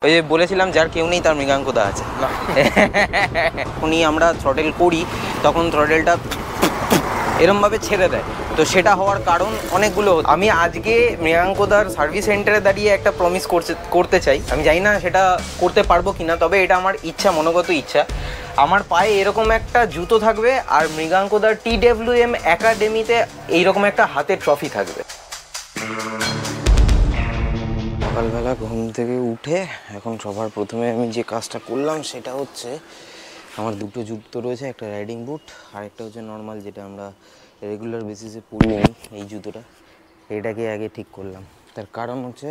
ওই যে বলেছিলাম যার কেউ নেই তার মৃগাঙ্কদা আছে। উনি আমরা থ্রটেল করি তখন থ্রটেলটা এরমভাবে ছেড়ে দেয়, তো সেটা হওয়ার কারণ অনেকগুলো। আমি আজকে মৃগাঙ্কদার সার্ভিস সেন্টারে দাঁড়িয়ে একটা প্রমিস করতে চাই। আমি জানি না সেটা করতে পারবো কি না, তবে এটা আমার ইচ্ছা, মনোগত ইচ্ছা। আমার পায়ে এরকম একটা জুতো থাকবে আর মৃগাঙ্কদার TWM একাডেমিতে এইরকম একটা হাতে ট্রফি থাকবে। সকালবেলা ঘুম থেকে উঠে এখন সবার প্রথমে আমি যে কাজটা করলাম সেটা হচ্ছে আমার দুটো জুতো রয়েছে, একটা রাইডিং বুট আর একটা হচ্ছে নর্মাল যেটা আমরা রেগুলার বেসিসে পরি এই জুতোটা, এটাকে আগে ঠিক করলাম। তার কারণ হচ্ছে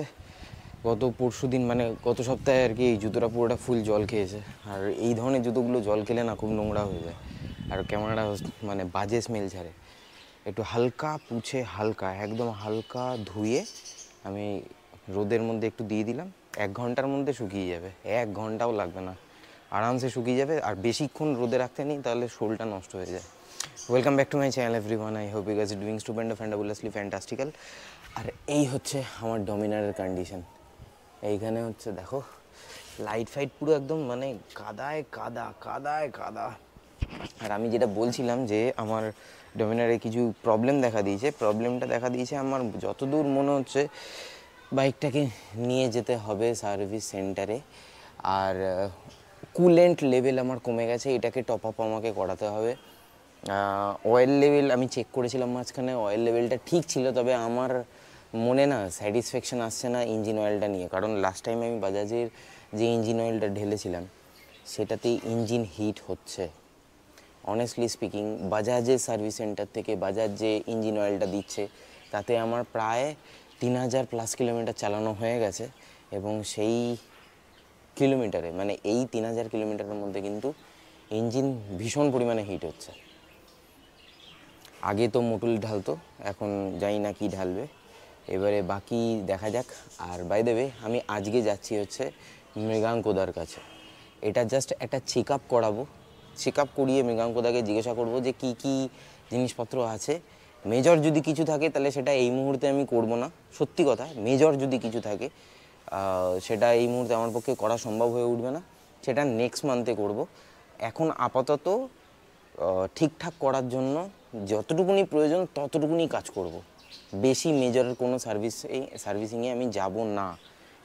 গত পরশুদিন মানে গত সপ্তাহে আর কি এই জুতোটা পুরোটা ফুল জল খেয়েছে, আর এই ধরনের জুতোগুলো জল খেলে না খুব নোংরা হয়ে যায় আর ক্যামেরাটা মানে বাজে স্মেল ছাড়ে। একটু হালকা পুছে হালকা একদম হালকা ধুয়ে আমি রোদের মধ্যে একটু দিয়ে দিলাম, 1 ঘন্টার মধ্যে শুকিয়ে যাবে, 1 ঘন্টাও লাগবে না, আরামসে শুকিয়ে যাবে। আর বেশিক্ষণ রোদে রাখতে নেই, তাহলে শোলটা নষ্ট হয়ে যায়। Welcome back to my channel everyone, I hope you guys are doing stupendous fantabulously fantastical. আর এই হচ্ছে আমার ডমিনারের কন্ডিশন। এইখানে হচ্ছে দেখো লাইট ফাইট পুরো একদম মানে কাদায় কাদা কাদায় কাদা। আর আমি যেটা বলছিলাম যে আমার ডমিনারে কিছু প্রবলেম দেখা দিয়েছে, প্রবলেমটা দেখা দিয়েছে আমার যতদূর মনে হচ্ছে বাইকটাকে নিয়ে যেতে হবে সার্ভিস সেন্টারে। আর কুলেন্ট লেভেল আমার কমে গেছে, এটাকে টপ আপ আমাকে করাতে হবে। অয়েল লেভেল আমি চেক করেছিলাম মাঝখানে, অয়েল লেভেলটা ঠিক ছিল, তবে আমার মনে না স্যাটিসফ্যাকশান আসছে না ইঞ্জিন অয়েলটা নিয়ে। কারণ লাস্ট টাইম আমি বাজাজের যে ইঞ্জিন অয়েলটা ঢেলেছিলাম সেটাতেই ইঞ্জিন হিট হচ্ছে। অনেস্টলি স্পিকিং, বাজাজের সার্ভিস সেন্টার থেকে বাজাজ যে ইঞ্জিন অয়েলটা দিচ্ছে তাতে আমার প্রায় 3000+ কিলোমিটার চালানো হয়ে গেছে, এবং সেই কিলোমিটারে মানে এই 3000 কিলোমিটারের মধ্যে কিন্তু ইঞ্জিন ভীষণ পরিমাণে হিট হচ্ছে। আগে তো মোটুল ঢালতো, এখন জানি না কি ঢালবে, এবারে বাকি দেখা যাক। আর বাই দ্য ওয়ে আমি আজকে যাচ্ছি হচ্ছে মৃগাঙ্কদার কাছে, এটা জাস্ট একটা চেক আপ করাবো। চেক আপ করিয়ে মৃগাঙ্কদাকে জিজ্ঞাসা করবো যে কি কি জিনিসপত্র আছে। মেজর যদি কিছু থাকে তাহলে সেটা এই মুহূর্তে আমি করব না, সত্যি কথা। মেজর যদি কিছু থাকে সেটা এই মুহূর্তে আমার পক্ষে করা সম্ভব হয়ে উঠবে না, সেটা নেক্সট মান্থে করব। এখন আপাতত ঠিকঠাক করার জন্য যতটুকুনি প্রয়োজন ততটুকুনি কাজ করব। বেশি মেজরের কোনো সার্ভিসিংয়ে আমি যাব না,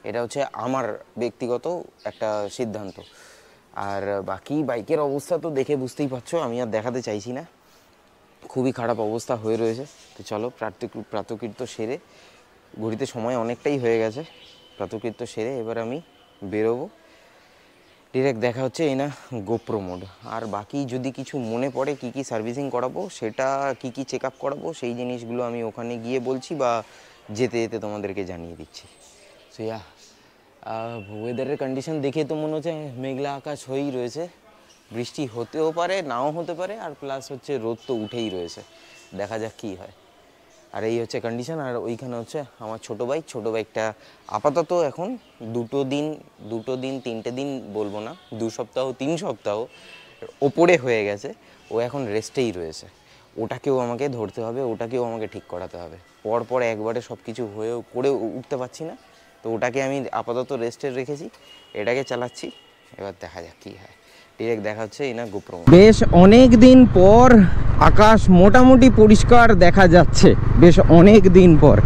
এটা হচ্ছে আমার ব্যক্তিগত একটা সিদ্ধান্ত। আর বাকি বাইকের অবস্থা তো দেখে বুঝতেই পারছো, আমি আর দেখাতে চাইছি না, খুবই খারাপ অবস্থা হয়ে রয়েছে। তো চলো প্রাতকৃত্য সেরে, ঘড়িতে সময় অনেকটাই হয়ে গেছে, প্রাতকৃত্য সেরে এবার আমি বেরোবো। ডিরেক্ট দেখা হচ্ছে এই না গোপ্রো মোড। আর বাকি যদি কিছু মনে পড়ে কি কি সার্ভিসিং করাবো, সেটা কি কি চেক আপ করাবো, সেই জিনিসগুলো আমি ওখানে গিয়ে বলছি বা যেতে যেতে তোমাদেরকে জানিয়ে দিচ্ছি। সো ইয়া, ওয়েদারের কন্ডিশন দেখে তো মনে হচ্ছে মেঘলা আকাশ হয়েই রয়েছে, বৃষ্টি হতেও পারে নাও হতে পারে, আর প্লাস হচ্ছে রোদ তো উঠেই রয়েছে, দেখা যাক কী হয়। আর এই হচ্ছে কন্ডিশন। আর ওইখানে হচ্ছে আমার ছোটো বাইকটা আপাতত এখন দুটো দিন 3টে দিন বলবো না, 2 সপ্তাহ 3 সপ্তাহ ওপরে হয়ে গেছে, ও এখন রেস্টেই রয়েছে। ওটাকেও আমাকে ধরতে হবে, ওটাকেও আমাকে ঠিক করাতে হবে। পরপর একবারে সব কিছু করে উঠতে পারছি না, তো ওটাকে আমি আপাতত রেস্টে রেখেছি, এটাকে চালাচ্ছি, এবার দেখা যাক কী হয়। ডিরেক্ট দেখা হচ্ছে এই না গোপ্রো। বেশ অনেক দিন পর আকাশ মোটামুটি পরিষ্কার দেখা যাচ্ছে, বেশ অনেক দিন পর।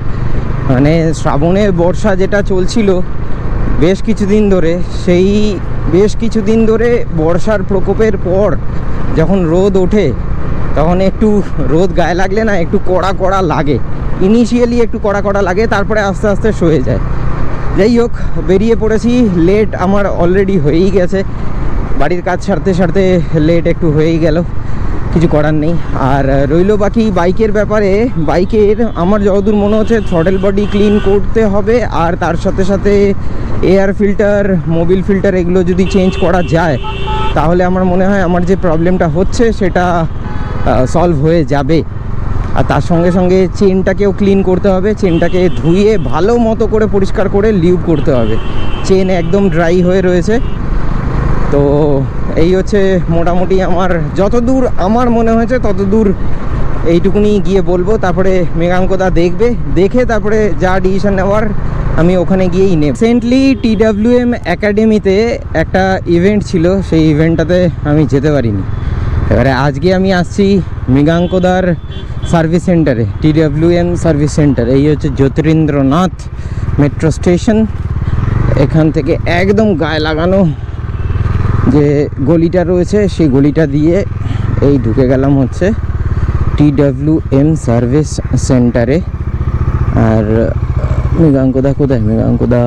মানে শ্রাবণে বর্ষা যেটা চলছিল বেশ কিছুদিন ধরে, সেই বেশ কিছুদিন ধরে বর্ষার প্রকোপের পর যখন রোদ ওঠে তখন একটু রোদ গায়ে লাগলে না একটু কড়া কড়া লাগে, ইনিশিয়ালি একটু কড়া কড়া লাগে, তারপরে আস্তে আস্তে সয়ে যায়। যাই হোক, বেরিয়ে পড়েছি, লেট আমার অলরেডি হয়েই গেছে, বাড়ির কাজ সারতে সারতে লেট একটু হয়েই গেল, কিছু করার নেই। আর রইল বাকি বাইকের ব্যাপারে। বাইকের আমার যতদূর মনে হচ্ছে থ্রটেল বডি ক্লিন করতে হবে, আর তার সাথে সাথে এয়ার ফিল্টার, মোবিল ফিল্টার এগুলো যদি চেঞ্জ করা যায় তাহলে আমার মনে হয় আমার যে প্রবলেমটা হচ্ছে সেটা সলভ হয়ে যাবে। আর তার সঙ্গে সঙ্গে চেনটাকেও ক্লিন করতে হবে, চেনটাকে ধুয়ে ভালো মতো করে পরিষ্কার করে লিউব করতে হবে, চেন একদম ড্রাই হয়ে রয়েছে। তো এই হচ্ছে মোটামুটি আমার যতদূর আমার মনে হয়েছে ততদূর এইটুকুনি গিয়ে বলবো। তারপরে মৃগাঙ্কদা দেখবে, দেখে তারপরে যা ডিসিশন নেওয়ার আমি ওখানে গিয়েই নেব। রিসেন্টলি TWM একাডেমিতে একটা ইভেন্ট ছিল, সেই ইভেন্টটাতে আমি যেতে পারিনি। এবারে আজকে আমি আসছি মৃগাঙ্কদার সার্ভিস সেন্টারে, TWM সার্ভিস সেন্টার। এই হচ্ছে জ্যোতিরিন্দ্রনাথ মেট্রো স্টেশন। এখান থেকে একদম গায়ে লাগানো যে গলিটা রয়েছে সেই গলিটা দিয়ে এই ঢুকে গেলাম হচ্ছে TWM সার্ভিস সেন্টারে। আর মৃগাঙ্কদা কোথায়? মৃগাঙ্কদা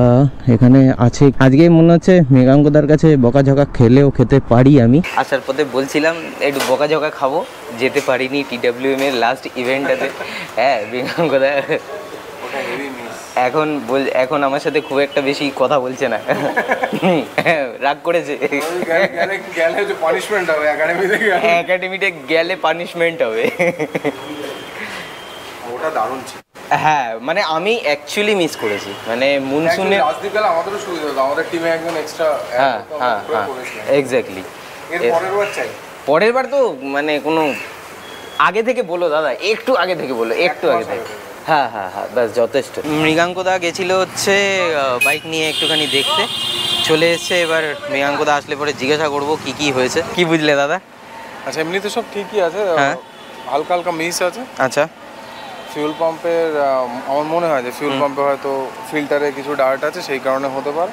এখানে আছে। আজকে মনে হচ্ছে মৃগাঙ্কদার কাছে বকাঝকা খেতে পারি। আমি আসার পথে বলছিলাম একটু বকাঝকা খাবো, যেতে পারিনি TWM এর লাস্ট ইভেন্টটাতে। হ্যাঁ, মৃগাঙ্কদা এখন আমার সাথে খুব একটা বেশি কথা বলছে না, রাগ করেছে। একাডেমিতে গেলে পানিশমেন্ট হবে। ওটা দারুণ ছিল। হ্যাঁ, মানে আমি অ্যাকচুয়ালি মিস করেছি, মানে মনসুনে আমাদেরও সুবিধা হতো, আমাদের টিমে একজন এক্সট্রা। হ্যাঁ হ্যাঁ হ্যাঁ, এক্স্যাক্টলি। পরের বার তো মানে কোনো আগে থেকে বলো দাদা, একটু আগে থেকে বলো, একটু আগে থেকে। হ্যাঁ হ্যাঁ হ্যাঁ, ব্যাস যথেষ্ট। মৃগাঙ্কদা গেছিল হচ্ছে বাইক নিয়ে একটুখানি দেখতে, চলে এসছে। এবার মৃগাঙ্কদা আসলে পরে জিজ্ঞাসা করবো কি কি হয়েছে। কি বুঝলে দাদা? আচ্ছা, এমনিতে সব ঠিকই আছে, হালকা হালকা মিস আছে। আচ্ছা, ফিউল পাম্পের আমার মনে হয় যে ফিউল পাম্পে হয়তো ফিল্টারে কিছু ডার্ট আছে, সেই কারণে হতে পারে।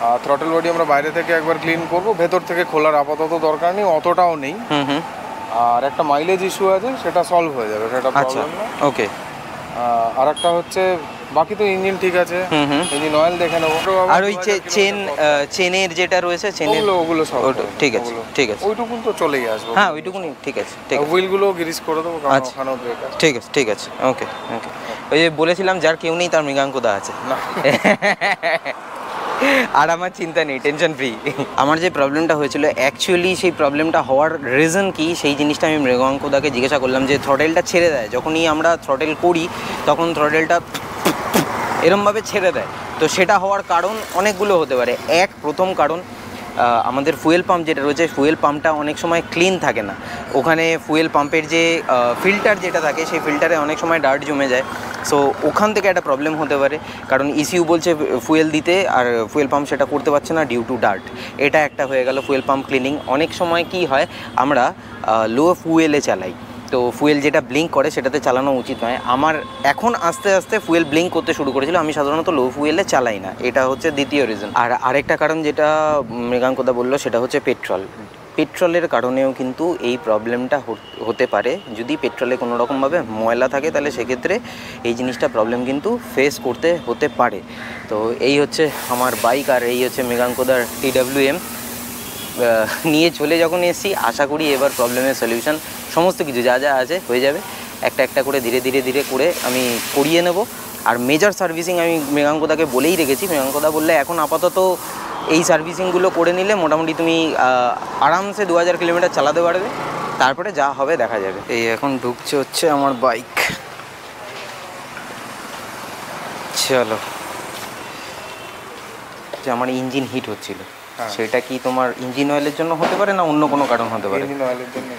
আর থ্রটল বডি আমরা বাইরে থেকে একবার ক্লিন করব, ভেতর থেকে খোলার আপাতত দরকার নেই, অতটাও নেই। আর একটা মাইলেজ ইস্যু আছে, সেটা সলভ হয়ে যাবে, সেটা প্রবলেম না। ওকে। আর একটা হচ্ছে বাকি তো ইঞ্জিন ঠিক আছে, ইঞ্জিন অয়েল দেখে নেবো। আর ওই চেনের যেটা রয়েছে, ওগুলো সব ঠিক আছে, ঠিক আছে। ওইটুকুন তো চলেই আসবে। হ্যাঁ, ওইটুকুনি ঠিক আছে, ঠিক আছে। হুইলগুলো গ্রিস করে দেবো, কারণ ওখানেও ব্রেক আছে। ঠিক আছে, ঠিক আছে, ওকে ওকে। ওই যে বলেছিলাম যার কেউ নেই তার মৃগাঙ্কদা আছে। আর আমার চিন্তা নেই, টেনশন ফ্রি। আমার যে প্রবলেমটা হয়েছিল, অ্যাকচুয়ালি সেই প্রবলেমটা হওয়ার রিজন কি সেই জিনিসটা আমি মৃগাঙ্কদাকে জিজ্ঞাসা করলাম। যে থ্রটেলটা ছেড়ে দেয়, যখনই আমরা থ্রটেল করি তখন থ্রটেলটা এরমভাবে ছেড়ে দেয়। তো সেটা হওয়ার কারণ অনেকগুলো হতে পারে। প্রথম কারণ, আমাদের ফুয়েল পাম্প যেটা রয়েছে, ফুয়েল পাম্পটা অনেক সময় ক্লিন থাকে না। ওখানে ফুয়েল পাম্পের যে ফিল্টার যেটা থাকে, সেই ফিল্টারে অনেক সময় ডার্ট জমে যায়। সো ওখান থেকে একটা প্রবলেম হতে পারে, কারণ ইসিউ বলছে ফুয়েল দিতে, আর ফুয়েল পাম্প সেটা করতে পারছে না ডিউ টু ডার্ট। এটা একটা হয়ে গেল ফুয়েল পাম্প ক্লিনিং। অনেক সময় কি হয়, আমরা লো ফুয়েলে চালাই, তো ফুয়েল যেটা ব্লিঙ্ক করে সেটাতে চালানো উচিত নয়। আমার এখন আস্তে আস্তে ফুয়েল ব্লিঙ্ক করতে শুরু করেছিল, আমি সাধারণত লো ফুয়েলে চালাই না। এটা হচ্ছে দ্বিতীয় রিজন। আর আরেকটা কারণ যেটা মৃগাঙ্কদা বললো, সেটা হচ্ছে পেট্রোলের কারণেও কিন্তু এই প্রবলেমটা হতে পারে। যদি পেট্রোলে কোনো রকমভাবে ময়লা থাকে, তাহলে সেক্ষেত্রে এই জিনিসটা প্রবলেম কিন্তু ফেস করতে হতে পারে। তো এই হচ্ছে আমার বাইক, আর এই হচ্ছে মৃগাঙ্কদার TWM নিয়ে চলে যখন এসেছি। আশা করি এবার প্রবলেমের সলিউশন সমস্ত কিছু যা যা আছে হয়ে যাবে। একটা একটা করে ধীরে ধীরে ধীরে করে আমি করিয়ে নেব। আর মেজর সার্ভিসিং আমি মৃগাঙ্কদাকে বলেই রেখেছি। মৃগাঙ্কদা বললে এখন আপাতত এই সার্ভিসিংগুলো করে নিলে মোটামুটি তুমি আরামসে 2000 কিলোমিটার চালাতে পারবে, তারপরে যা হবে দেখা যাবে। এই এখন ঢুকছে হচ্ছে আমার বাইক। চলো, যে আমার ইঞ্জিন হিট হচ্ছিল, সেটা কি তোমার ইঞ্জিন অয়েলের জন্য হতে পারে না অন্য কোনো কারণ হতে পারে? ইঞ্জিন অয়েলের জন্য।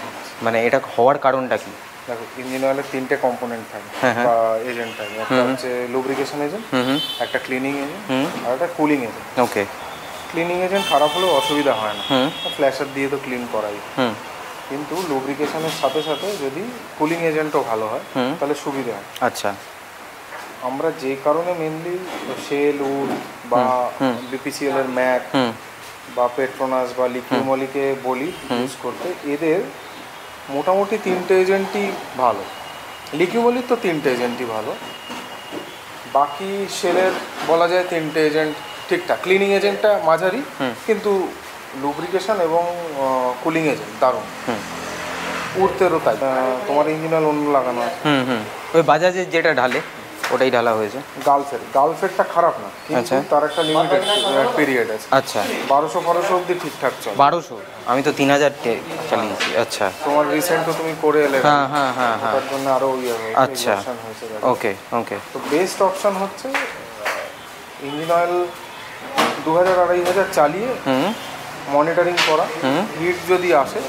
মানে এটা হওয়ার কারণটা কি? দেখো, ইঞ্জিন অয়েলের 3টে কম্পোনেন্ট থাকে বা এজেন্ট থাকে। একটা হচ্ছে লুব্রিকেশন এজেন্ট, একটা ক্লিনিং এজেন্ট, আর একটা কুলিং এজেন্ট। ওকে। ক্লিনিং এজেন্ট খারাপ হলেও অসুবিধা হয় না, ফ্ল্যাশার দিয়ে তো ক্লিন করাই। কিন্তু লুব্রিকেশনের সাথে সাথে যদি কুলিং এজেন্টও ভালো হয় তাহলে সুবিধা হয়। আচ্ছা। আমরা যে কারণে মেনলি শেল উড বা BPCL এর ম্যাক বা পেট্রোনাস বা লিকিউমলিকে বলি ইউজ করতে, এদের মোটামুটি 3টে এজেন্টই ভালো। লিকিউমলির তো 3টে এজেন্টই ভালো, বাকি শেলের বলা যায় 3টে এজেন্ট ঠিকঠাক। ক্লিনিং এজেন্টটা মাঝারি, কিন্তু লুব্রিকেশন এবং কুলিং এজেন্ট দারুণ। উঠতেরও তাই। তোমার ইঞ্জিন অয়েল অন্য লাগানো আছে। ওই বাজাজের যেটা ঢালে ওটাই ঢালা হয়েছে। গালফেটটা খারাপ না, কিন্তু তার একটা লিমিটেড পিরিয়ড আছে। আচ্ছা, 1200 অবধি ঠিকঠাক চলে। 1200? আমি তো 3000 চালিয়েছি। আচ্ছা, তোমার রিসেন্টও তুমি করে এলে। হ্যাঁ হ্যাঁ হ্যাঁ হ্যাঁ, তার জন্য আরও আচ্ছা, ওকে ওকে। তো বেস্ট অপশন হচ্ছে ইঞ্জিন অয়েল 2000-2500 চালিয়ে মনিটরিং করা। হিট যদি আসে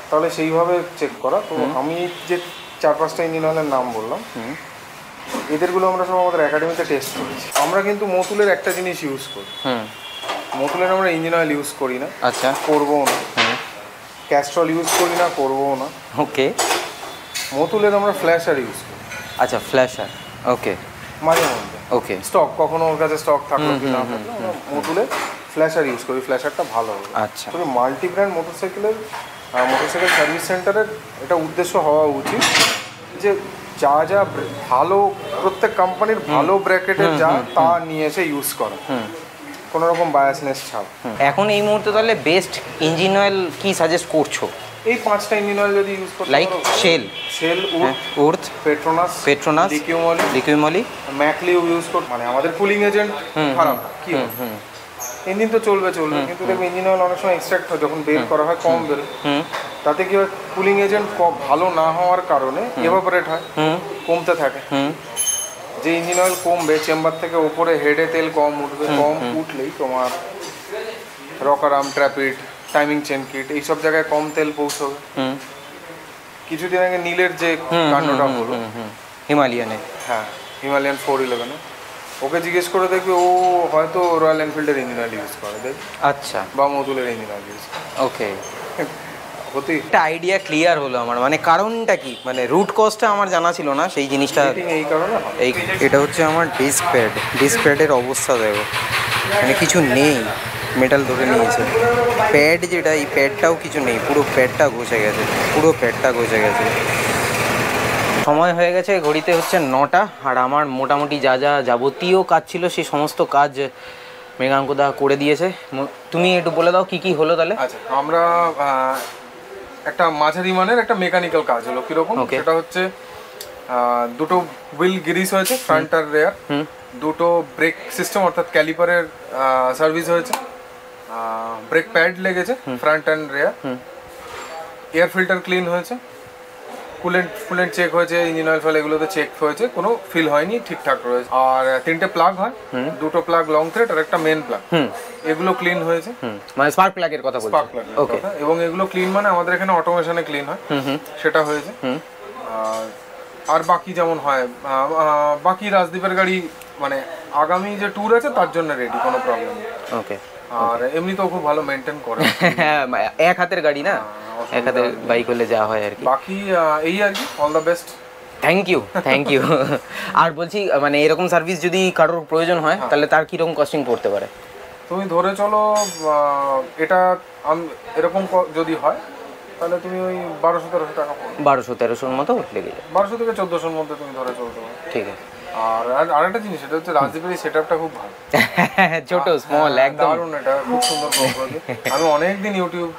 তাহলে সেইভাবে চেক করা। তো আমি যে 4-5টা ইঞ্জিন অয়েলের নাম বললাম, এদেরগুলো আমরা সব আমাদের একাডেমিতে টেস্ট করেছি। আমরা কিন্তু মতুলের একটা জিনিস ইউজ করি, মতুলের আমরা ইঞ্জিন অয়েল ইউজ করি না, আচ্ছা, করবও না। ক্যাস্ট্রল ইউজ করি না, করবও না। ওকে। মতুলের আমরা ফ্ল্যাশার ইউজ করি। আচ্ছা, ফ্ল্যাশার, ওকে, মাঝে মধ্যে ওকে। স্টক কখনো ওর কাছে স্টক থাকলো কি না থাকলো, আমরা মতুলের ফ্ল্যাশার ইউজ করি, ফ্ল্যাশারটা ভালো হবে। আচ্ছা, তবে মাল্টি ব্র্যান্ড মোটরসাইকেল সার্ভিস সেন্টারের এটা উদ্দেশ্য হওয়া উচিত যে যা যা ভালো, প্রত্যেক কোম্পানির ভালো ব্র্যাকেটের যা তা নিয়ে এসে ইউজ করা, কোনো রকম বায়াসনেস ছাড়া। এখন এই মুহূর্তে তাহলে বেস্ট ইঞ্জিন অয়েল কি সাজেস্ট করছো? এই 5টা ইঞ্জিন অয়েল যদি ইউজ করতে লাইক শেল, উর্থ, পেট্রোনাস, লিকুইমলি, ম্যাকলিউ ইউজ করতে, মানে আমাদের কুলিং এজেন্ট খারাপ কি ইঞ্জিন তো চলবে, কিন্তু দেখবে ইঞ্জিন অয়েল অনেক সময় এক্সট্রাক্ট হয় যখন বের করা হয়, কম বের, তাতে কি হয় কুলিং এজেন্ট ভালো না হওয়ার কারণে এভাপোরেট হয়, কমতে থাকে। যে ইঞ্জিন অয়েল কমবে, চেম্বার থেকে উপরে হেডে তেল কম উঠবে, কম উঠলেই তোমার রকার আর্ম, ট্র্যাপিড, টাইমিং চেন কিট এইসব জায়গায় কম তেল পৌঁছবে। কিছুদিন আগে নীলের যে কাণ্ডটা হলো হিমালয়ানে, হ্যাঁ হিমালয়ান 411, ওকে জিজ্ঞেস করে দেখবে ও হয়তো রয়্যাল এনফিল্ডের ইঞ্জিন অয়েল ইউজ করে, দেখ, আচ্ছা, বা মতুলের ইঞ্জিন অয়েল ইউজ করে। ওকে, হতেই একটা আইডিয়া ক্লিয়ার হলো আমার, মানে কারণটা কি, মানে রুট কজটা আমার জানা ছিল না, সেই জিনিসটা এই কারণে হয়। এটা হচ্ছে আমার ডিস্ক প্যাডের অবস্থা দেখো, মানে কিছু নেই, মেটাল ধরে নিয়েছে। প্যাড যেটা, এই প্যাডটাও কিছু নেই, পুরো প্যাডটা ঘষে গেছে। সময় হয়ে গেছে, ঘড়িতে হচ্ছে 9টা, আর আমার মোটামুটি যা যা যাবতীয় কাজ ছিল সেই সমস্ত কাজ মৃগাঙ্কদা করে দিয়েছে। তুমি একটু বলে দাও কি কি হলো তাহলে। আচ্ছা, আমরা একটা মাঝারি মানের একটা মেকানিক্যাল কাজ হলো। কিরকম? সেটা হচ্ছে দুটো হুইল গ্রিস হয়েছে, ফ্রন্ট আর রেয়ার, দুটো ব্রেক সিস্টেম অর্থাৎ ক্যালিপারের সার্ভিস হয়েছে, ব্রেক প্যাড লেগেছে front and rare, air filter clean হয়েছে, কুলেন্ট চেক হয়েছে, ইঞ্জিন অয়েল ফয়েল এগুলোতে চেক হয়েছে, কোনো ফিল হয়নি, ঠিকঠাক রয়েছে। আর 3টে প্লাগ হয়, দুটো প্লাগ লং থ্রেড আর একটা মেন প্লাগ, এগুলো ক্লিন হয়েছে। মানে স্পার্ক প্লাগের কথা বলছি, স্পার্ক প্লাগ, ওকে। এবং এগুলো ক্লিন মানে আমাদের এখানে অটোমেশনে ক্লিন হয়, সেটা হয়েছে। আর বাকি যেমন হয়, বাকি রাজদীপের গাড়ি মানে আগামী যে ট্যুর আছে তার জন্য রেডি, কোনো প্রবলেম নেই। ওকে। আর এমনিতেও খুব ভালো মেনটেন করে, এক হাতের গাড়ি না, এক হাতের বাইক হলে যা হয় আর কি। বাকি এই আর কি, all the best. Thank you. আর বলছি, মানে এরকম সার্ভিস যদি কারোর প্রয়োজন হয় তাহলে তার কিরকম কস্টিং পড়তে পারে? তুমি ধরে চলো, এটা এরকম যদি হয় তাহলে তুমি ওই 1200-1300 টাকা পড়বে। 1200-1300-র মতো লেগে যায়, 1200 থেকে 1400-র মধ্যে তুমি ধরে চলতে পারো। ঠিক আছে। আর আরেকটা জিনিস, এটা হচ্ছে রাজদীপের এই সেটআপটা খুব ভালো, ছোট স্মল একদম দারুণ, এটা খুব সুন্দর প্রোগ্রাম। আমি অনেকদিন ইউটিউব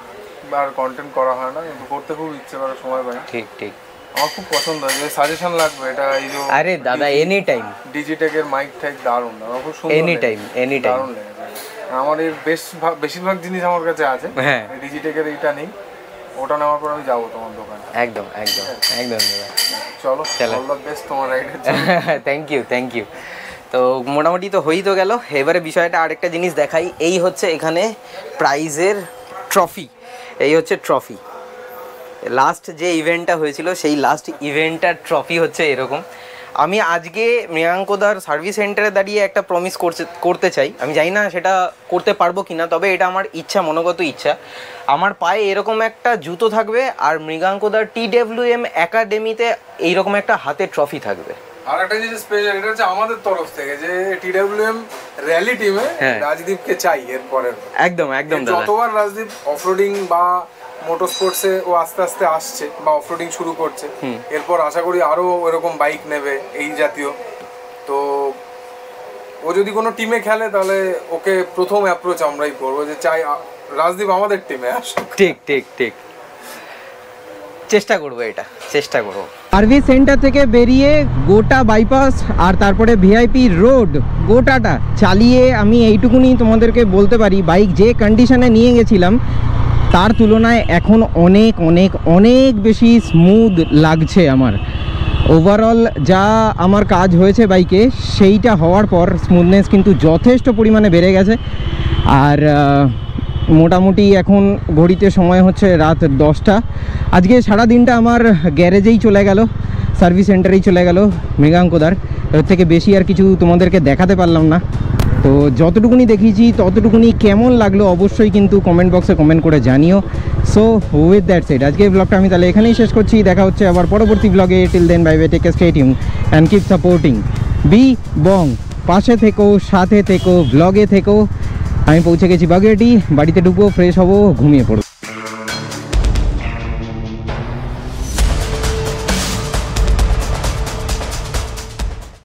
আর কন্টেন্ট করা হয় না, কিন্তু করতে খুব ইচ্ছে করে, সময় পাই। ঠিক আমার খুব পছন্দ হয়, যে সাজেশন লাগবে এটা, এই যে আরে দাদা এনি টাইম ডিজিটেকের মাইক টাইক দারুণ, আমার খুব সুন্দর, এনি টাইম দারুণ লেগেছে। আমার এর বেশিরভাগ জিনিস আমার কাছে আছে, হ্যাঁ, ডিজিটেকের এইটা নেই, ওটা নেওয়ার পর আমি যাবো তোমার দোকানে। একদম দাদা, চলো অল দ্য বেস্ট তোমার রাইডের জন্য। Thank you. তো মোটামুটি তো হয়েই তো গেল, এবারে বিষয়টা আরেকটা জিনিস দেখাই। এই হচ্ছে এখানে প্রাইজের ট্রফি, এই হচ্ছে ট্রফি। লাস্ট যে ইভেন্টটা হয়েছিল সেই লাস্ট ইভেন্টটার ট্রফি হচ্ছে এরকম। আমি আজকে মৃগাঙ্কদার সার্ভিস সেন্টারে দাঁড়িয়ে একটা প্রমিস করতে চাই, আমি জানি না সেটা করতে পারবো কি না, তবে এটা আমার ইচ্ছা, মনোগত ইচ্ছা। আমার পায়ে এরকম একটা জুতো থাকবে, আর মৃগাঙ্কদার TWM একাডেমিতে এইরকম একটা হাতের ট্রফি থাকবে। আর একটা জিনিস স্পেশাল, এটা হচ্ছে আমাদের তরফ থেকে, যে TWM র্যালি টিমে রাজদীপকে চাই এরপরে। একদম যতবার রাজদীপ অফরোডিং বা মোটর স্পোর্টসে ও আস্তে আস্তে আসছে বা অফরোডিং শুরু করছে, এরপর আশা করি আরো এরকম বাইক নেবে এই জাতীয়। তো ও যদি কোনো টিমে খেলে তাহলে ওকে প্রথম অ্যাপ্রোচ আমরাই করবো, যে চাই রাজদীপ আমাদের টিমে আসে। ঠিক চেষ্টা করবো সার্ভিস সেন্টার থেকে বেরিয়ে গোটা বাইপাস আর তারপরে VIP রোড গোটাটা চালিয়ে আমি এইটুকুনি তোমাদেরকে বলতে পারি, বাইক যে কন্ডিশনে নিয়ে গেছিলাম তার তুলনায় এখন অনেক বেশি স্মুথ লাগছে আমার। ওভারঅল যা আমার কাজ হয়েছে বাইকে, সেইটা হওয়ার পর স্মুথনেস কিন্তু যথেষ্ট পরিমাণে বেড়ে গেছে। আর মোটামুটি এখন ঘড়িতে সময় হচ্ছে রাত 10টা। আজকে সারা দিনটা আমার গ্যারেজেই চলে গেল, সার্ভিস সেন্টারেই চলে গেল মৃগাঙ্কদার, এর থেকে বেশি আর কিছু তোমাদেরকে দেখাতে পারলাম না। তো যতটুকুনি দেখিয়েছি ততটুকুনি কেমন লাগলো অবশ্যই কিন্তু কমেন্ট বক্সে কমেন্ট করে জানিও। সো উইথ দ্যাট সেড আজকের ব্লগটা আমি তাহলে এখানেই শেষ করছি। দেখা হচ্ছে আবার পরবর্তী ব্লগে। Till then bye bye, take care, stay tuned and keep supporting বি বং। পাশে থেকো, সাথে থেকো, ব্লগে থেকো। আমি পৌঁছে গেছি বাগুইআটি, বাড়িতে ঢুকবো, ফ্রেশ হবো, ঘুমিয়ে পড়বো।